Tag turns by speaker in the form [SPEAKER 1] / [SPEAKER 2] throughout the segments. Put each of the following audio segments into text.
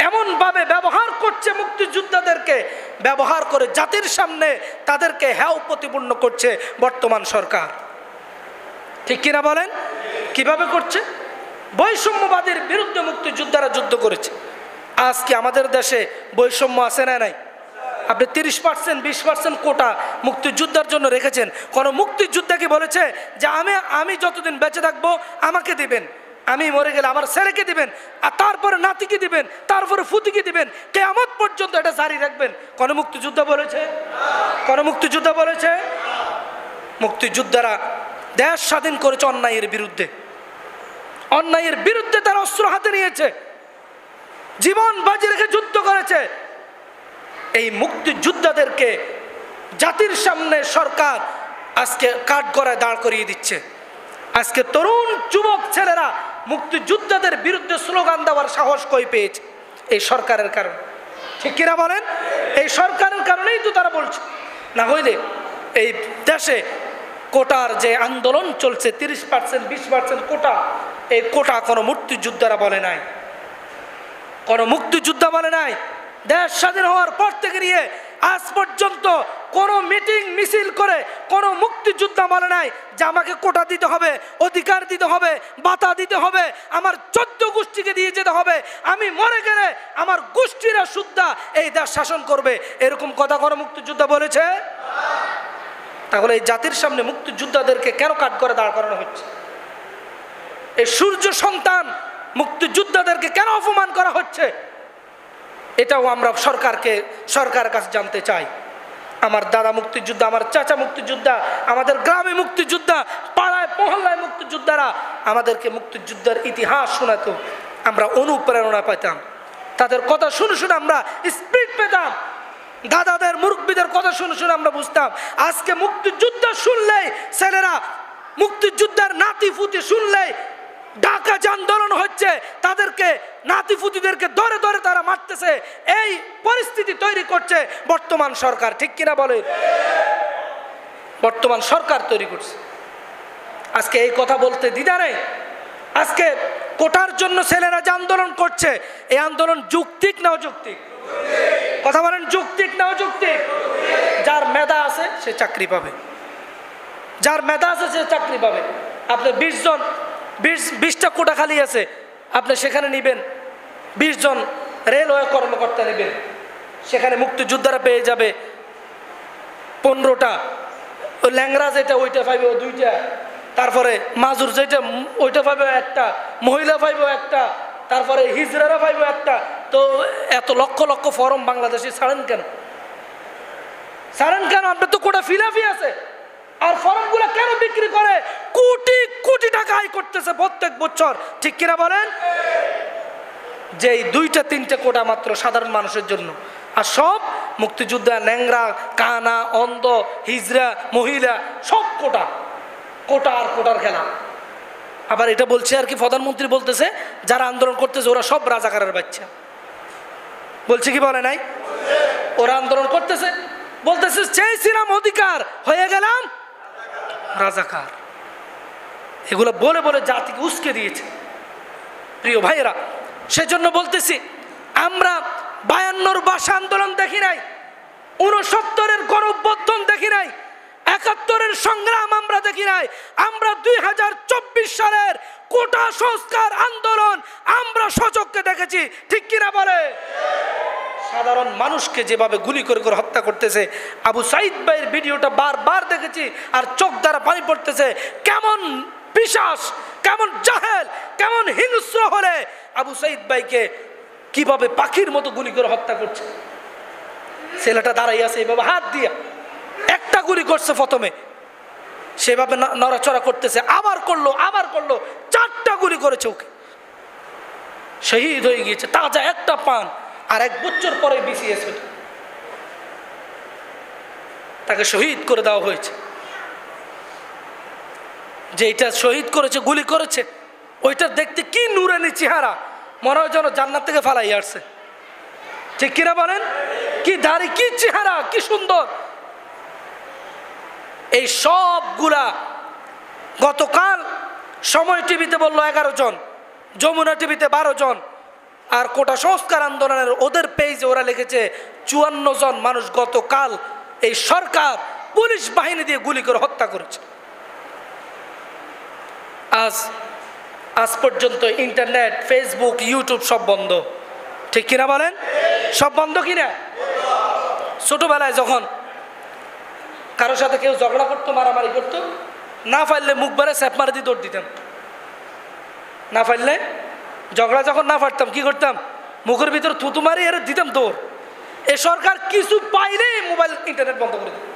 [SPEAKER 1] এমনভাবে ব্যবহার করছে মুক্তিযোদ্ধাদেরকে, ব্যবহার করে জাতির সামনে তাদেরকে হেয় প্রতিপন্ন করছে বর্তমান সরকার। ঠিক কিনা বলেন? কিভাবে করছে? বৈষম্যবাদীর বিরুদ্ধে মুক্তিযোদ্ধারা যুদ্ধ করেছে। আজকে আমাদের দেশে বৈষম্য আছে না নাই? আপনি 30% 20% কোটা মুক্তিযোদ্ধার জন্য রেখেছেন। কোন মুক্তিযোদ্ধা কি বলেছে যে আমি যতদিন বেঁচে থাকবো আমাকে দিবেন, আমি মরে গেলে আমার ছেলেকে দিবেন, আর তারপরে নাতিকে দিবেন, তারপরে ফুতিকে দিবেন, কিয়ামত পর্যন্ত এটা জারি রাখবেন? কোন মুক্তিযোদ্ধা বলেছে? কোন মুক্তিযোদ্ধা বলেছে? মুক্তিযোদ্ধারা দেশ স্বাধীন করেছে অন্যায়ের বিরুদ্ধে। অন্যায়ের বিরুদ্ধে তারা অস্ত্র হাতে নিয়েছে, জীবন বাজি রেখে যুদ্ধ করেছে। এই মুক্তিযোদ্ধাদেরকে জাতির সামনে সরকার আজকে কাঠগড়ায় দাঁড় করিয়ে দিচ্ছে। আজকে তরুণ যুবক ছেলেরা মুক্তিযোদ্ধাদের বিরুদ্ধে স্লোগান দেওয়ার সাহস কই পেয়েছে? এই সরকারের কারণে। ঠিক কিনা বলেন? এই সরকারের কারণেই তো তারা বলছে। না হইলে এই দেশে কোটার যে আন্দোলন চলছে, 30% 20% কোটা, এই কোটা কোনো মুক্তিযোদ্ধারা বলে নাই, কোনো মুক্তিযোদ্ধা বলে নাই। দেশ স্বাধীন হওয়ার পর থেকে নিয়ে আজ পর্যন্ত কোনো মিটিং মিছিল করে কোনো মুক্তিযোদ্ধা বলে নাই যে আমাকে কোটা দিতে হবে, অধিকার দিতে হবে, ভাতা দিতে হবে, আমার 14 গোষ্ঠীকে দিয়ে যেতে হবে, আমি মরে গেলে আমার গোষ্ঠীরা শুদ্ধা এই দেশ শাসন করবে, এরকম কথা কোনো মুক্তিযোদ্ধা বলেছে? তাহলে এই জাতির সামনে মুক্তিযোদ্ধাদেরকে কেন কাঠগড়ায় দাঁড় করানো হচ্ছে? এই সূর্য সন্তান মুক্তিযোদ্ধাদেরকে কেন অপমান করা হচ্ছে? এটাও আমরা সরকারের কাছে জানতে চাই। আমার দাদা মুক্তিযোদ্ধা, আমার চাচা মুক্তিযোদ্ধা, আমাদের গ্রামে মুক্তিযোদ্ধা, পাড়ায় মহল্লায় মুক্তিযোদ্ধারা আমাদেরকে মুক্তিযুদ্ধের ইতিহাস শোনাতো, আমরা অনুপ্রেরণা পেতাম। তাদের কথা শুনে শুনে আমরা স্পিরিট পেতাম, দাদাদের মুরব্বীদের কথা শুনে শুনে আমরা বুঝতাম। আজকে মুক্তিযোদ্ধা শুনলেই ছেলেরা, মুক্তিযোদ্ধার নাতি ফুতি শুনলেই ঢাকা যে আন্দোলন হচ্ছে, তাদেরকে নাতিপুতিদেরকে ধরে ধরে তারা মারতেছে। এই পরিস্থিতি তৈরি করছে বর্তমান সরকার। ঠিক কিনা বলে? বর্তমান সরকার তৈরি করছে। আজকে এই কথা বলতে দ্বিধা নেই। আজকে কোটার জন্য ছেলেরা যে আন্দোলন করছে, এই আন্দোলন যৌক্তিক না অযৌক্তিক? কথা বলেন, যৌক্তিক না অযৌক্তিক? যার মেধা আছে সে চাকরি পাবে, যার মেধা আছে সে চাকরি পাবে। আপনি 20টা কোটা খালি আছে, আপনি সেখানে নিবেন 20 জন রেলওয়ে কর্মকর্তা নেবেন, সেখানে মুক্তিযোদ্ধারা পেয়ে যাবে 15টা, ওই ল্যাংরা যেটা ওইটা পাইবে 2টা, তারপরে মাজুর যেটা ওইটা পাইবে 1টা, মহিলা পাইবে 1টা, তারপরে হিজড়ারা পাইবে 1টা। তো এত লক্ষ লক্ষ ফর্ম বাংলাদেশে ছাড়েন কেন? ছাড়েন কেন? আপনার তো কোটা ফিলাফি আছে। আর ফর্মগুলো কেন বিক্রি করে? কোটি কোটি টাকা আয় করতেছে প্রত্যেক বছর। ঠিক কিনা বলেন? যে 2টা 3টা কোটা মাত্র সাধারণ মানুষের জন্য, আর সব মুক্তিযোদ্ধা, ল্যাংরা, কানা, অন্ধ, হিজড়া, মহিলা, সব কোটা। কোটা আর কোটার খেলা। আবার এটা বলছে আর কি, প্রধানমন্ত্রী বলতেছে যারা আন্দোলন করতেছে ওরা সব রাজাকারের বাচ্চা। বলছে কি বলে নাই? ওরা আন্দোলন করতেছে, বলতেছে চেয়েছিলাম অধিকার, হয়ে গেলাম রাজাকার। এগুলো বলে বলে জাতিকে উস্কে দিয়েছে। প্রিয় ভাইয়েরা, সেজন্য বলতেছি, আমরা 52 ভাষা আন্দোলন দেখি নাই, 69-এর গণঅভ্যুত্থান দেখি নাই, 71-এর সংগ্রাম আমরা দেখি নাই, আমরা 2024 সালের কোটা সংস্কার আন্দোলন আমরা সচক্ষে দেখেছি। ঠিক কিনা বলে? সাধারণ মানুষকে যেভাবে গুলি করে করে হত্যা করতেছে, আবু সাইদ ভাইয়ের ভিডিওটা বারবার দেখেছি, আর চোখ দ্বারা পানি পড়তেছে। কেমন পিশাচ, কেমন জাহেল, কেমন হিংস্র হলে আবু সাইদ ভাইকে কিভাবে পাখির মতো গুলি করে হত্যা করছে। ছেলেটা দাঁড়াই আছে এভাবে হাত দিয়া, একটা গুলি করছে প্রথমে, সেভাবে নড়াচড়া করতেছে, আবার করলো, 4টা গুলি করেছে ওকে, শহীদ হয়ে গিয়েছে। তাজা একটা পান, আর 1 বছর পরে বিসিএস তাকে শহীদ করে দেওয়া হয়েছে। যে এটা শহীদ করেছে, গুলি করেছে, ওইটা দেখতে কি নুরানি চেহারা, মনে হয় যেন জান্নাত থেকে ফালাই আসছে। ঠিক কিনা বলেন? কি দাড়ি, কি চেহারা, কি সুন্দর। এই সবগুলা গতকাল সময় টিভিতে বললো 11 জন, যমুনা টিভিতে 12 জন, আর কোটা সংস্কার আন্দোলনের ওদের পেজে ওরা লিখেছে 54 জন মানুষ গতকাল এই সরকার পুলিশ বাহিনী দিয়ে গুলি করে হত্যা করেছে। আজ পর্যন্ত ইন্টারনেট, ফেসবুক, ইউটিউব সব বন্ধ, ঠিক কিনা বলেন? সব বন্ধ কিনা? ছোটবেলায় যখন কারোর সাথে কেউ ঝগড়া করতো, মারামারি করতো, না পারলে মুখ বারে স্যাপ মারে দিয়ে দৌড় দিতাম। না পারলে ঝগড়া যখন না পারতাম কি করতাম? মুখের ভিতরে থুতু মারি এর দিতাম দৌড়। এ সরকার কিছু পাইলে মোবাইল ইন্টারনেট বন্ধ করে দিত।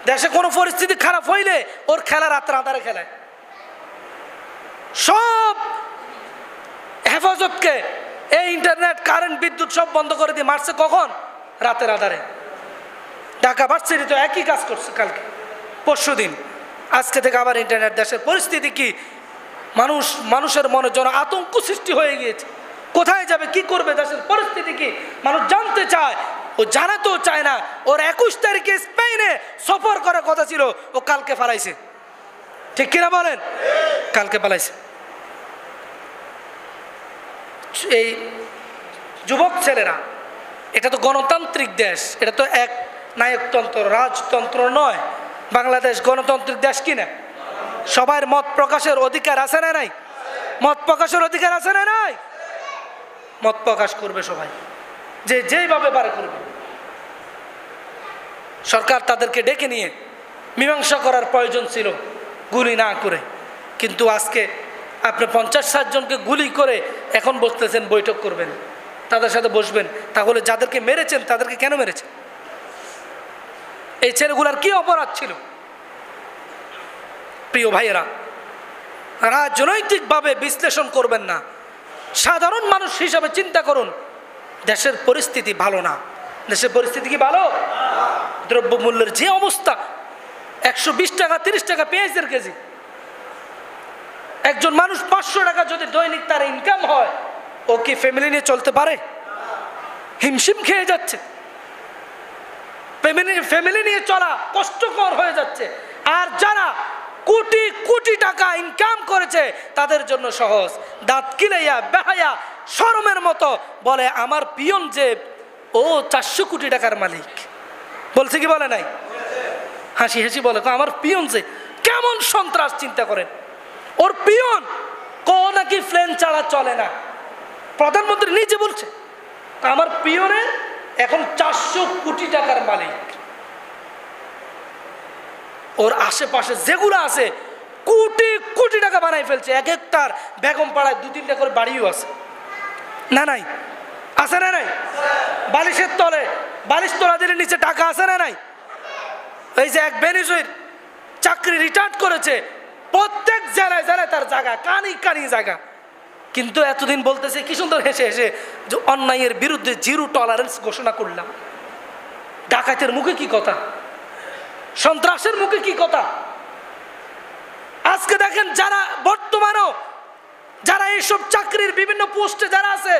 [SPEAKER 1] দেশে কোনো পরিস্থিতি খারাপ হইলে ওর খেলা রাত্রে আধারে খেলায়। সব হেফাজতকে এই ইন্টারনেট, কারেন্ট, বিদ্যুৎ সব বন্ধ করে দিয়ে মারছে কখন? রাতের আধারে। ঢাকা ভার্সিটি তো একই কাজ করছে কালকে, পরশু দিন। আজকে থেকে আবার ইন্টারনেট। দেশের পরিস্থিতি কি? মানুষের মনে যেন আতঙ্ক সৃষ্টি হয়ে গিয়েছে। কোথায় যাবে, কি করবে, দেশের পরিস্থিতি কি মানুষ জানতে চায়। ও জানাতেও চায় না। ওর 21 তারিখে স্পেনে সফর করার কথা ছিল, ও কালকে পালাইছে, ঠিক কিনা বলেন? কালকে পালাইছে। এই যুবক ছেলেরা, এটা তো গণতান্ত্রিক দেশ, এটা তো এক নায়কতন্ত্র, রাজতন্ত্র নয়। বাংলাদেশ গণতান্ত্রিক দেশ কিনা? সবার মত প্রকাশের অধিকার আছে না নাই? মত প্রকাশের অধিকার আছে না নাই? মত প্রকাশ করবে সবাই, যে যেইভাবে পারে করবে। সরকার তাদেরকে ডেকে নিয়ে মীমাংসা করার প্রয়োজন ছিল, গুলি না করে। কিন্তু আজকে আপনি 50-60 জনকে গুলি করে এখন বসতেছেন, বৈঠক করবেন, তাদের সাথে বসবেন। তাহলে যাদেরকে মেরেছেন তাদেরকে কেন মেরেছেন? এই ছেলেগুলার কি অপরাধ ছিল? প্রিয় ভাইয়েরা, রাজনৈতিকভাবে বিশ্লেষণ করবেন না, সাধারণ মানুষ হিসাবে চিন্তা করুন। দেশের পরিস্থিতি ভালো না। দেশের পরিস্থিতি কি ভালো? দ্রব্যমূল্যের যে অবস্থা, 120 টাকা 30 টাকা পেঁয়াজের কেজি। একজন মানুষ 500 টাকা যদি দৈনিক তার ইনকাম হয়, ও কি ফ্যামিলি নিয়ে চলতে পারে? হিমশিম খেয়ে যাচ্ছে। ফ্যামিলি নিয়ে চলা কষ্টকর হয়ে যাচ্ছে। আর যারা কোটি কোটি টাকা ইনকাম করেছে তাদের জন্য সহজ। দাঁত কিলাইয়া বেহায়া শরমের মতো বলে আমার পিয়ন যে ও 400 কোটি টাকার মালিক। বলছে কি বলে নাই? হাসি হাসি বলে আমার পিয়ন যে কেমন সন্ত্রাস, চিন্তা করেন। ওর পিয়ন নাকি প্লেন ছাড়া চলে না। প্রধানমন্ত্রী নিজে বলছে আমার পিয়নের এখন 400 কোটি টাকার মালিক। ওর আশেপাশে যেগুলো আছে কোটি কোটি টাকা বানাই ফেলছে। এক একটার বেগম পাড়ায় 2-3টা করে বাড়িও আছে, না নাই? আছে না নাই? বালিশের তলে, বালিশ তোলা দিলে নিচে টাকা আছে না নাই? এই যে এক বেনিজুর চাকরি রিটায়ার্ড করেছে, প্রত্যেক জেলায় জেলায় তার জায়গা, কানি কানি জায়গা। কিন্তু এতদিন বলতেছে কি সুন্দর হেসে হেসে যে অন্যায়ের বিরুদ্ধে 0 টলারেন্স ঘোষণা করলাম। ডাকাতের মুখে কি কথা, সন্ত্রাসের মুখে কি কথা। আজকে দেখেন যারা বর্তমানেও যারা এইসব চাকরির বিভিন্ন পোস্টে যারা আছে,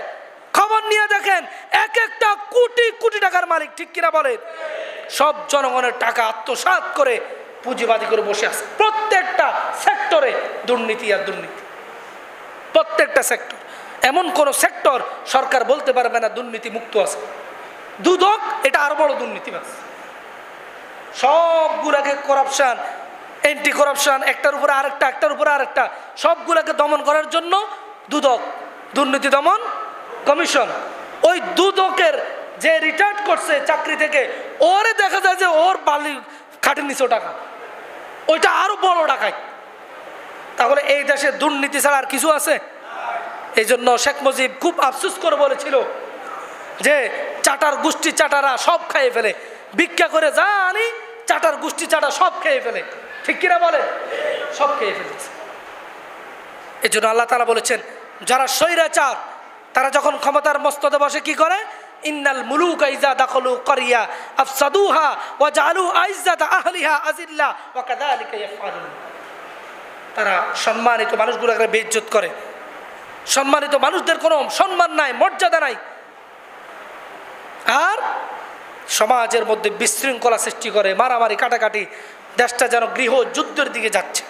[SPEAKER 1] খবর নিয়ে দেখেন এক একটা কোটি কোটি টাকার মালিক, ঠিক কিনা বলেন? সব জনগণের টাকা আত্মসাৎ করে পুঁজিবাদী করে বসে আছে। প্রত্যেকটা সেক্টরে দুর্নীতি আর দুর্নীতি, প্রত্যেকটা সেক্টর। এমন কোন সেক্টর সরকার বলতে পারবে না দুর্নীতি মুক্ত আছে। দুদক এটা আরো বড় দুর্নীতিবাজ। সবগুলাকে করাপশন, এন্টি করাপশন, একটার উপরে আরেকটা, একটার উপরে আরেকটা, সবগুলাকে দমন করার জন্য দুদক, দুর্নীতি দমন কমিশন। ওই দুদকের যে রিটায়ার্ড করছে চাকরি থেকে, ওরে দেখা যায় যে ওর বালি খাটের নিচে টাকা, ওইটা আরো বড় টাকায়। তাহলে এই দেশে দুর্নীতি ছাড়া আর কিছু আছে? এই জন্য শেখ মুজিব খুব আফসোস করে বলেছিল যে চাটার গোষ্ঠী চাটারা সব খাইয়ে ফেলে, ভিক্ষা করে যা আনি চাটার গোষ্ঠী চাটা সব খেয়ে ফেলে, ঠিক কিনা বলে? সব খেয়ে ফেলেছে। এই জন্য আল্লাহ তাআলা বলেছেন যারা স্বৈরাচার তারা যখন ক্ষমতার মস্তদে বসে কি করে? ইন্নাল মুলুকা ইযা দাখালু ক্বরিয়া আফসাদুহা ওয়া জাআলু আইজ্জাতা আহলিহা আযিল্লা ওয়া কাযালিকা ইয়াফআলুন। তারা সম্মানিত মানুষগুলোকে বেইজ্জত করে। সম্মানিত মানুষদের কোনো সম্মান নাই, মর্যাদা নাই। আর সমাজের মধ্যে বিশৃঙ্খলা সৃষ্টি করে, মারামারি কাটাকাটি, দেশটা যেন গৃহ যুদ্ধের দিকে যাচ্ছে।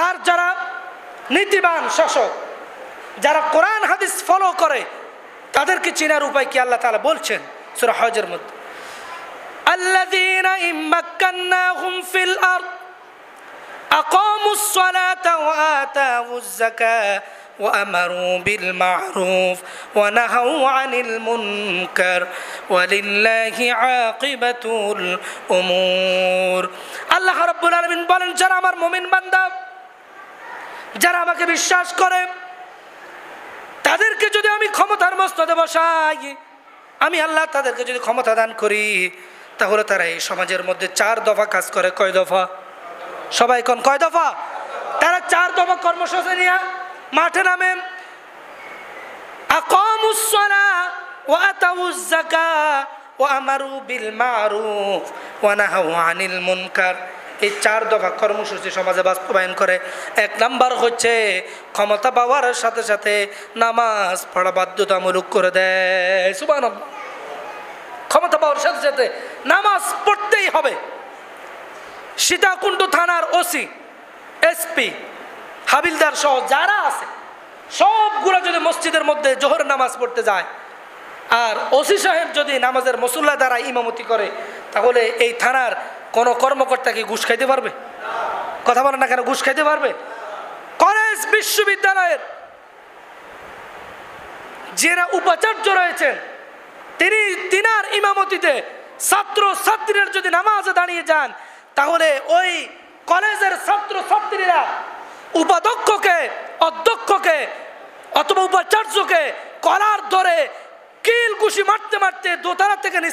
[SPEAKER 1] আর যারা নীতিবান শাসক যারা কোরআন হাদিস ফলো করে তাদেরকে চেনার উপায় কি আল্লাহ তাআলা বলছেন সূরা হজের মধ্যে, আল্লাযীনা ইম্মাক্কান্নাহুম ফিল আরদ আকামুস সালাতা ওয়া আতাউয যাকাতা ওয়া আমারু বিল মা'রুফ ওয়া নাহাউ আনিল মুনকার ওয়ালিল্লাহি আকিবাতুল উমুর। আল্লাহ রাব্বুল আলামিন বলেন, যারা আমার মুমিন বান্দা, যারা আমাকে বিশ্বাস করে, তাদেরকে যদি আমি ক্ষমতার মস্তদে বসাই, আমি আল্লাহ তাদেরকে যদি ক্ষমতা দান করি, তাহলে তারা এই সমাজের মধ্যে 4 দফা কাজ করে। কয় দফা? সবাই কোন কয় দফা? তারা 4 দফা কর্মসূচি নিয়ে মাঠে নামে। আকামুস সালাহ ওয়া আতাউয যাকাত ওয়া আমারু বিল মা'রুফ ওয়া নাহাউ আনিল মুনকার। এই 4 দফা কর্মসূচি সমাজে বাস্তবায়ন করে। 1 নাম্বার হচ্ছে ক্ষমতা পাওয়ার সাথে সাথে নামাজ পড়া বাধ্যতামূলক করে দেয়। সুবহানাল্লাহ। ক্ষমতা পাওয়ার সাথে সাথে নামাজ পড়তেই হবে। সীতাকুণ্ড থানার ওসি, এসপি, হাবিলদার সহ যারা আছে সবগুলো যদি মসজিদের মধ্যে জোহর নামাজ পড়তে যায়, আর ওসি সাহেব যদি নামাজের মুসল্লা দ্বারা ইমামতি করে, তাহলে এই থানার কোন কর্মকর্তা কি ঘুষ খাইতে পারবে? কথা বলেন না কেন? ঘুষ খাইতে পারবে? কলেজ বিশ্ববিদ্যালয়ের যারা উপাচার্য রয়েছেন, তিনার ইমামতিতে ছাত্র ছাত্রীরা যদি নামাজে দাঁড়িয়ে যান, তাহলে ওই কলেজের ছাত্র ছাত্রীরা উপাধ্যক্ষকে, অধ্যক্ষকে অথবা উপাচার্যকে কলার ধরে কিল ঘুষি মারতে মারতে দোতলা থেকে